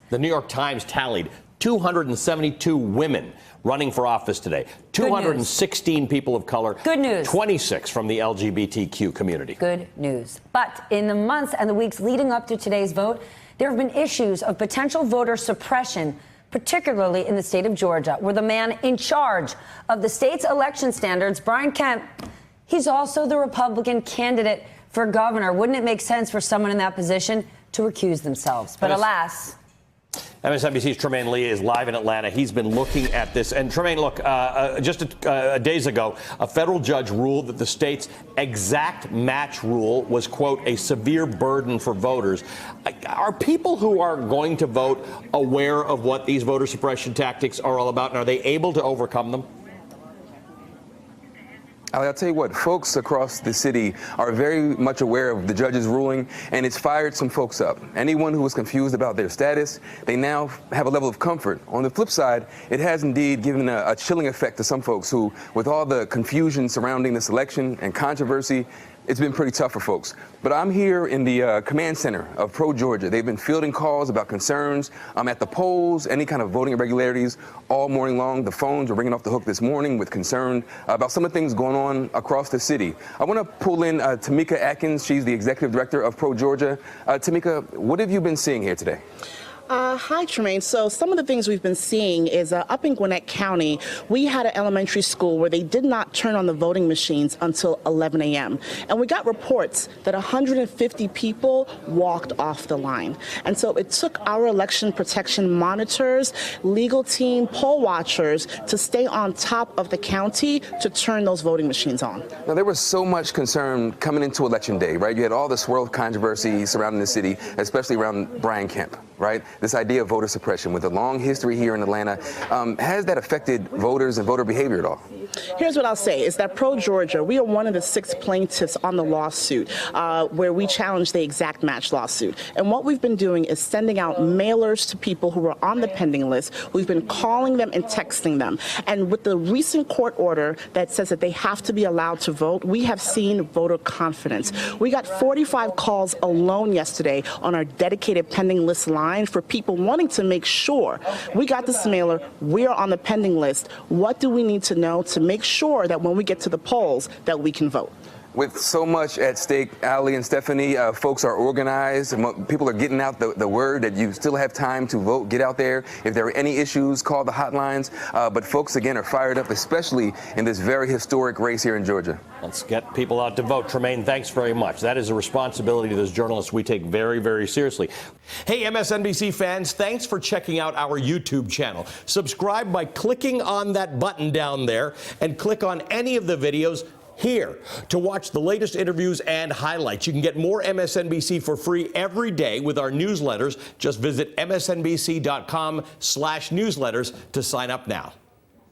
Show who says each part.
Speaker 1: The New York Times tallied 272 women running for office today. 216 people of color.
Speaker 2: Good news.
Speaker 1: 26 from the LGBTQ community.
Speaker 2: Good news. But in the months and the weeks leading up to today's vote, there have been issues of potential voter suppression, particularly in the state of Georgia, where the man in charge of the state's election standards, Brian Kemp, he's also the Republican candidate for governor. Wouldn't it make sense for someone in that position to recuse themselves? But alas.
Speaker 1: MSNBC's Tremaine Lee is live in Atlanta. He's been looking at this. And Tremaine, look, just days ago, a federal judge ruled that the state's exact match rule was, quote, a severe burden for voters. Are people who are going to vote aware of what these voter suppression tactics are all about, and are they able to overcome them?
Speaker 3: I'll tell you what, folks across the city are very much aware of the judge's ruling, and it's fired some folks up. Anyone who was confused about their status, they now have a level of comfort. On the flip side, it has indeed given a chilling effect to some folks who, with all the confusion surrounding this election and controversy, it's been pretty tough for folks. But I'm here in the command center of Pro Georgia. They've been fielding calls about concerns at the polls, any kind of voting irregularities all morning long. The phones were ringing off the hook this morning with concern about some of the things going on across the city. I want to pull in Tamika Atkins. She's the executive director of Pro Georgia. Tamika, what have you been seeing here today?
Speaker 4: Hi, Tremaine. So some of the things we've been seeing is up in Gwinnett County, we had an elementary school where they did not turn on the voting machines until 11 a.m. And we got reports that 150 people walked off the line. And so it took our election protection monitors, legal team, poll watchers to stay on top of the county to turn those voting machines on.
Speaker 3: Now, there was so much concern coming into Election Day, right? You had all the swirl of controversy surrounding the city, especially around Brian Kemp, right? This idea of voter suppression with a long history here in Atlanta. Has that affected voters and voter behavior at all?
Speaker 4: Here's what I'll say is that Pro Georgia, we are one of the 6 plaintiffs on the lawsuit where we challenged the exact match lawsuit. And what we've been doing is sending out mailers to people who are on the pending list. We've been calling them and texting them. And with the recent court order that says that they have to be allowed to vote, we have seen voter confidence. We got 45 calls alone yesterday on our dedicated pending list line for people wanting to make sure we got this mailer, we are on the pending list. What do we need to know to make sure that when we get to the polls that we can vote?
Speaker 3: With so much at stake, Ali and Stephanie, folks are organized. People are getting out the word that you still have time to vote. Get out there. If there are any issues, call the hotlines. But folks, again, are fired up, especially in this very historic race here in Georgia.
Speaker 1: Let's get people out to vote. Tremaine, thanks very much. That is a responsibility as journalists we take very, very seriously. Hey, MSNBC fans, thanks for checking out our YouTube channel. Subscribe by clicking on that button down there and click on any of the videos here to watch the latest interviews and highlights. You can get more MSNBC for free every day with our newsletters. Just visit msnbc.com/newsletters to sign up now.